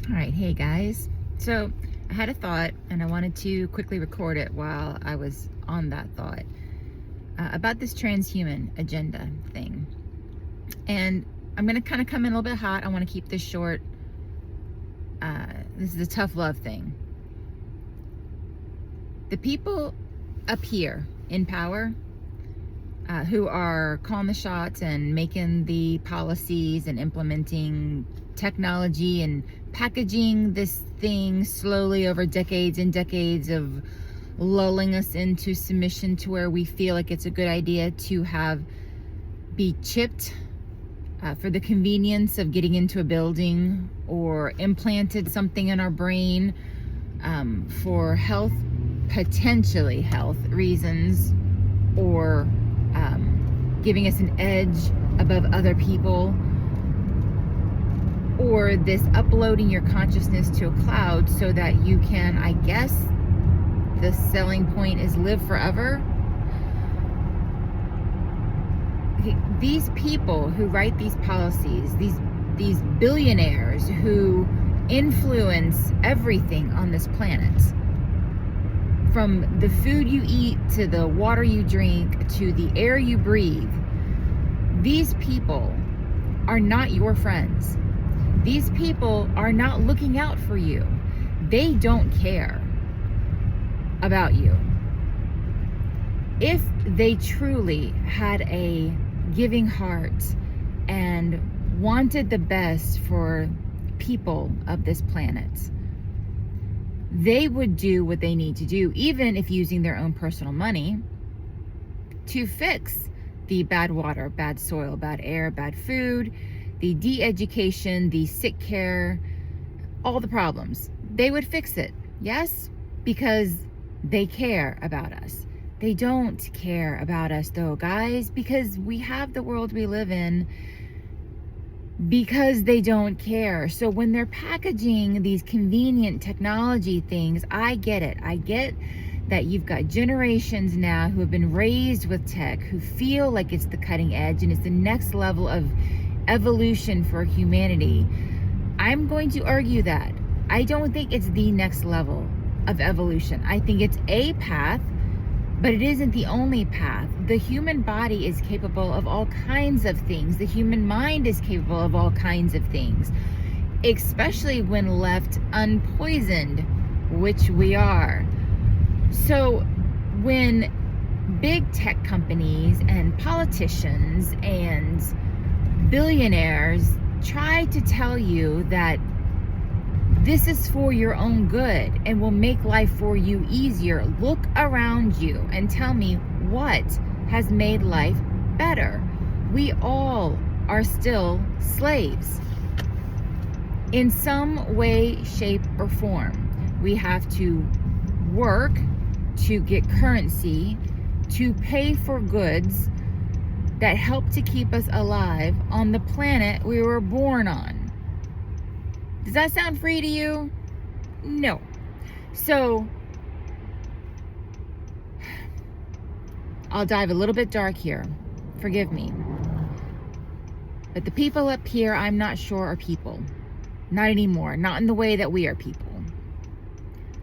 All right, hey guys. So I had a thought and I wanted to quickly record it while I was on that thought about this transhuman agenda thing. And I'm going to kind of come in a little bit hot. I want to keep this short. This is a tough love thing. The people up here in power who are calling the shots and making the policies and implementing technology and packaging this thing slowly over decades and decades of lulling us into submission to where we feel like it's a good idea to be chipped for the convenience of getting into a building, or implanted something in our brain for health, potentially health reasons, or giving us an edge above other people, or this uploading your consciousness to a cloud so that you can, I guess the selling point is, live forever. These people who write these policies, these billionaires who influence everything on this planet, from the food you eat to the water you drink to the air you breathe, these people are not your friends. These people are not looking out for you. They don't care about you. If they truly had a giving heart and wanted the best for people of this planet, they would do what they need to do, even if using their own personal money, to fix the bad water, bad soil, bad air, bad food, the de-education, the sick care, all the problems. They would fix it, yes, because they care about us. They don't care about us though, guys, because we have the world we live in, because they don't care. So when they're packaging these convenient technology things, I get it. I get that you've got generations now who have been raised with tech, who feel like it's the cutting edge and it's the next level of evolution for humanity. I'm going to argue that. I don't think it's the next level of evolution. I think it's a path, but it isn't the only path. The human body is capable of all kinds of things. The human mind is capable of all kinds of things, especially when left unpoisoned, which we are. So when big tech companies and politicians and billionaires try to tell you that this is for your own good and will make life for you easier, look around you and tell me what has made life better. We all are still slaves in some way, shape, or form. We have to work to get currency, to pay for goods that help to keep us alive on the planet we were born on. Does that sound free to you? No. So I'll dive a little bit dark here. Forgive me. But the people up here, I'm not sure are people. Not anymore. Not in the way that we are people.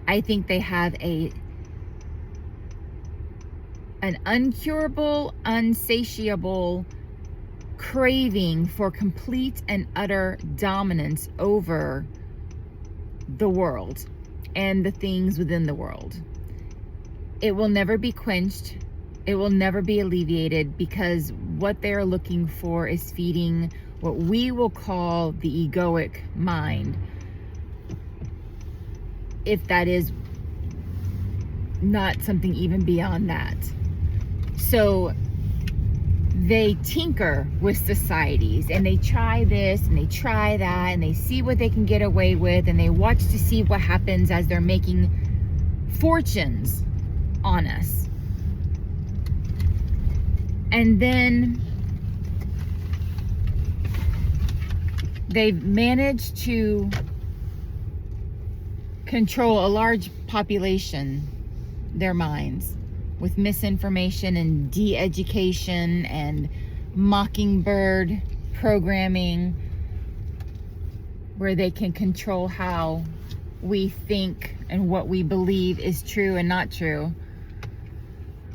I think they have an uncurable, unsatiable craving for complete and utter dominance over the world and the things within the world. It will never be quenched. It will never be alleviated, because what they're looking for is feeding what we will call the egoic mind, if that is not something even beyond that. So they tinker with societies and they try this and they try that and they see what they can get away with, and they watch to see what happens as they're making fortunes on us. And then they've managed to control a large population, their minds, with misinformation and de-education and mockingbird programming where they can control how we think and what we believe is true and not true.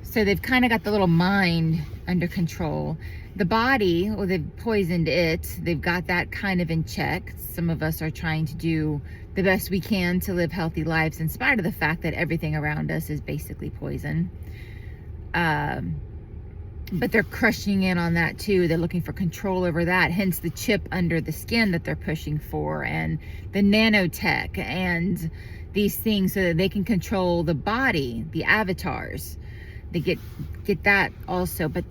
So they've kind of got the little mind under control. The body, well, they've poisoned it. They've got that kind of in check. Some of us are trying to do the best we can to live healthy lives in spite of the fact that everything around us is basically poison. But they're crushing in on that too. They're looking for control over that, hence the chip under the skin that they're pushing for, and the nanotech and these things, so that they can control the body, the avatars. They get that also, but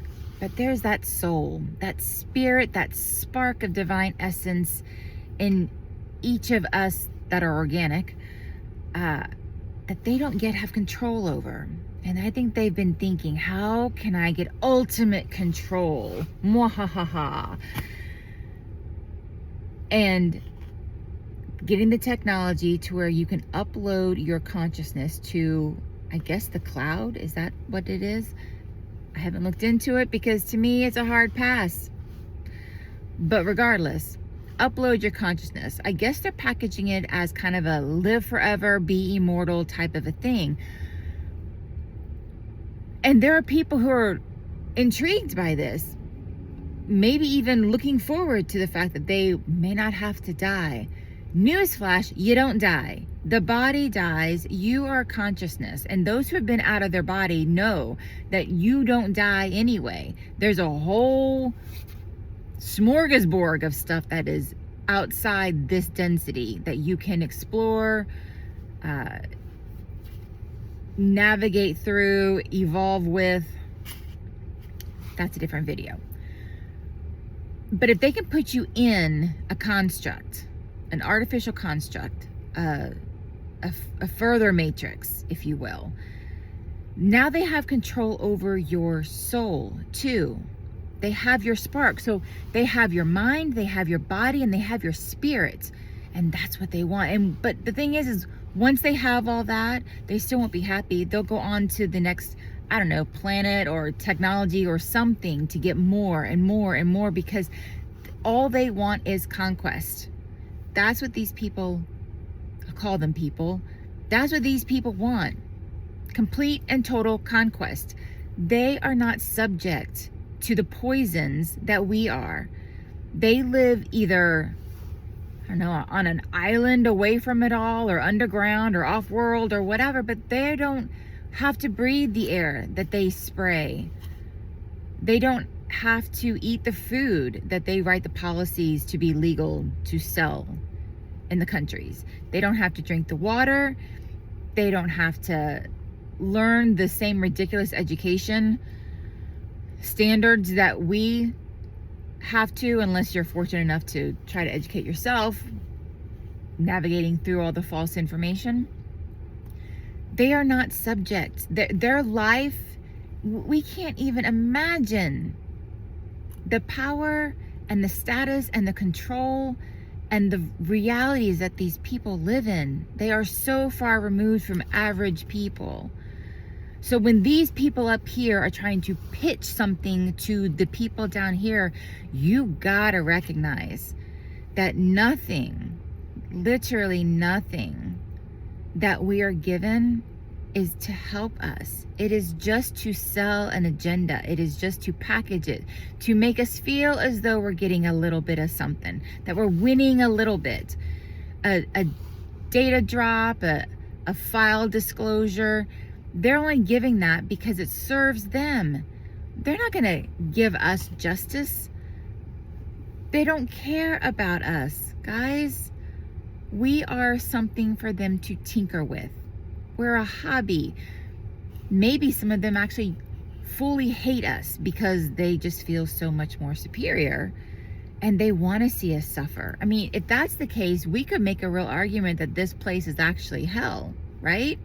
there's that soul, that spirit, that spark of divine essence in each of us that are organic, that they don't have control over. And I think they've been thinking, how can I get ultimate control? Mwahaha. And getting the technology to where you can upload your consciousness to, I guess, the cloud. Is that what it is? I haven't looked into it, because to me it's a hard pass. But regardless, upload your consciousness. I guess they're packaging it as kind of a live forever, be immortal type of a thing. And there are people who are intrigued by this, maybe even looking forward to the fact that they may not have to die. Newsflash, you don't die. The body dies, you are consciousness. And those who have been out of their body know that you don't die anyway. There's a whole smorgasbord of stuff that is outside this density that you can explore, navigate through, evolve with. That's a different video. But if they can put you in a construct, an artificial construct, a further matrix, if you will, now they have control over your soul too. They have your spark. So they have your mind, they have your body, and they have your spirit. And that's what they want. But the thing is once they have all that, they still won't be happy. They'll go on to the next, I don't know, planet or technology or something to get more and more and more, because all they want is conquest. That's what these people, I'll call them people, that's what these people want. Complete and total conquest. They are not subject to the poisons that we are. They live either, I don't know, on an island away from it all, or underground, or off-world, or whatever, but they don't have to breathe the air that they spray. They don't have to eat the food that they write the policies to be legal to sell in the countries. They don't have to drink the water. They don't have to learn the same ridiculous education standards that we have to, unless you're fortunate enough to try to educate yourself, navigating through all the false information. They are not subject. Their life, we can't even imagine the power and the status and the control and the realities that these people live in. They are so far removed from average people. So when these people up here are trying to pitch something to the people down here, you gotta recognize that nothing, literally nothing that we are given is to help us. It is just to sell an agenda. It is just to package it, to make us feel as though we're getting a little bit of something, that we're winning a little bit. A data drop, a file disclosure. They're only giving that because it serves them. They're not gonna give us justice. They don't care about us, guys. We are something for them to tinker with. We're a hobby. Maybe some of them actually fully hate us because they just feel so much more superior and they want to see us suffer. I mean, if that's the case, we could make a real argument that this place is actually hell, right?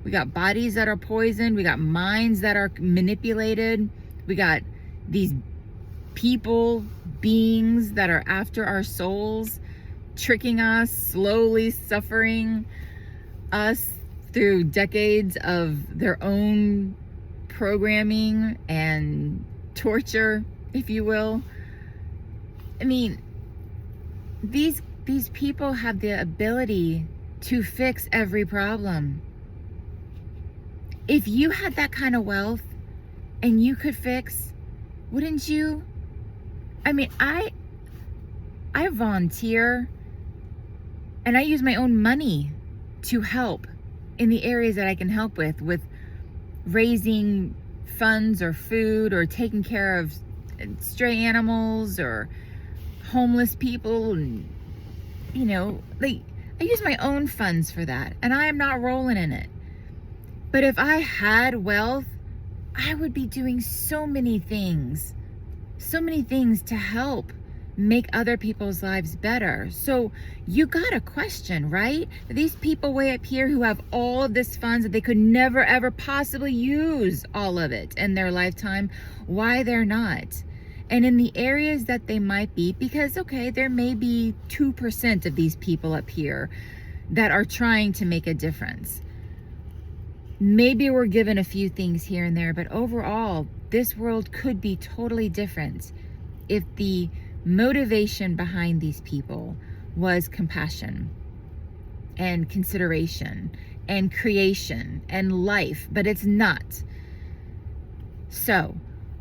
We got bodies that are poisoned. We got minds that are manipulated. We got these people, beings that are after our souls, tricking us, slowly suffering us through decades of their own programming and torture, if you will. I mean, these these people have the ability to fix every problem. If you had that kind of wealth and you could fix, wouldn't you? I mean, I volunteer and I use my own money to help in the areas that I can help with raising funds or food or taking care of stray animals or homeless people. And, you know, like, I use my own funds for that, and I am not rolling in it. But if I had wealth, I would be doing so many things to help make other people's lives better. So you gotta question, right? These people way up here who have all of this funds that they could never ever possibly use all of it in their lifetime, why they're not. And in the areas that they might be, because okay, there may be 2% of these people up here that are trying to make a difference. Maybe we're given a few things here and there, but overall, this world could be totally different if the motivation behind these people was compassion and consideration and creation and life, but it's not. So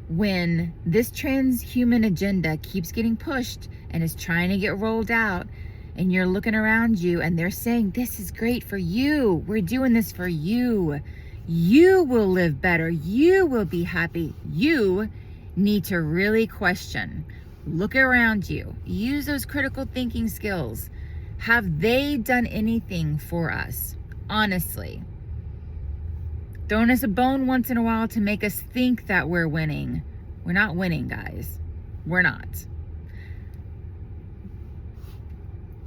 when this transhuman agenda keeps getting pushed and is trying to get rolled out, and you're looking around you and they're saying, this is great for you, we're doing this for you, you will live better, you will be happy, you need to really question. Look around you. Use those critical thinking skills. Have they done anything for us? Honestly. Throwing us a bone once in a while to make us think that we're winning. We're not winning, guys. We're not.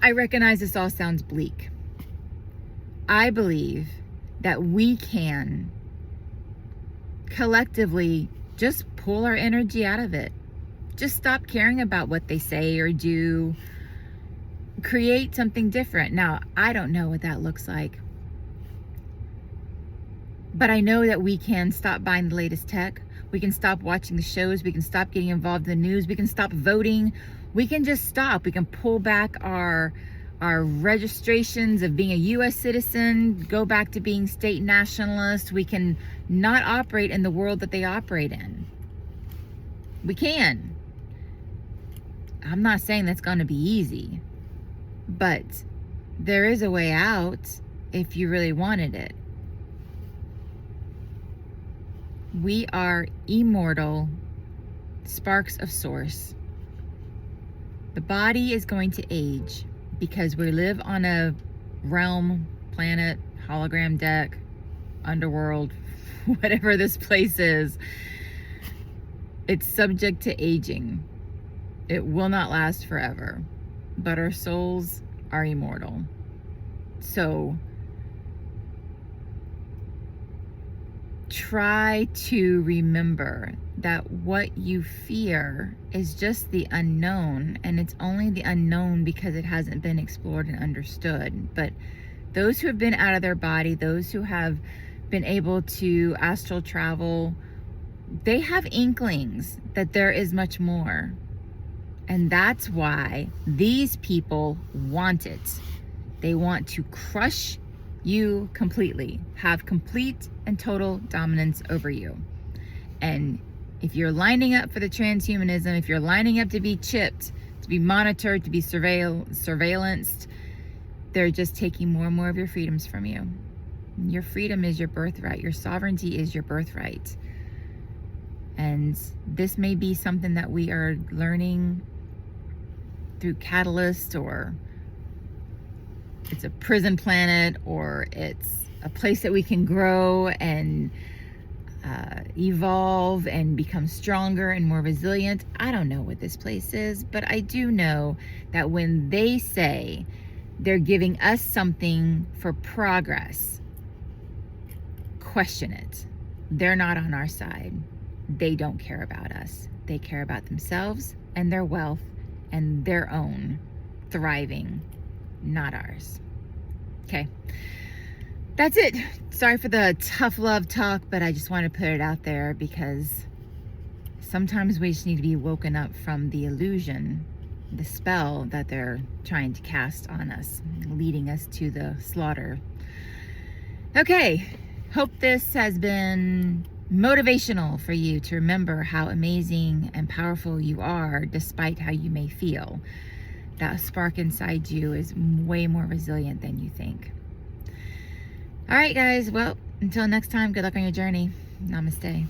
I recognize this all sounds bleak. I believe that we can collectively just pull our energy out of it. Just stop caring about what they say or do. Create something different. Now, I don't know what that looks like. But I know that we can stop buying the latest tech. We can stop watching the shows. We can stop getting involved in the news. We can stop voting. We can just stop. We can pull back our registrations of being a U.S. citizen, go back to being state nationalists. We can not operate in the world that they operate in. We can. I'm not saying that's going to be easy, but there is a way out if you really wanted it. We are immortal sparks of source. The body is going to age because we live on a realm, planet, hologram deck, underworld, whatever this place is. It's subject to aging. It will not last forever, but our souls are immortal. So try to remember that what you fear is just the unknown, and it's only the unknown because it hasn't been explored and understood. But those who have been out of their body, those who have been able to astral travel, they have inklings that there is much more. And that's why these people want it. They want to crush you completely, have complete and total dominance over you. And if you're lining up for the transhumanism, if you're lining up to be chipped, to be monitored, to be surveillanced, they're just taking more and more of your freedoms from you. Your freedom is your birthright. Your sovereignty is your birthright. And this may be something that we are learning through Catalyst, or it's a prison planet, or it's a place that we can grow and evolve and become stronger and more resilient. I don't know what this place is, but I do know that when they say they're giving us something for progress, question it. They're not on our side. They don't care about us. They care about themselves and their wealth and their own thriving, not ours. Okay. That's it. Sorry for the tough love talk, but I just want to put it out there because sometimes we just need to be woken up from the illusion the spell that they're trying to cast on us, leading us to the slaughter. Okay, hope this has been motivational for you to remember how amazing and powerful you are despite how you may feel. That spark inside you is way more resilient than you think. All right, guys. Well, until next time, good luck on your journey. Namaste.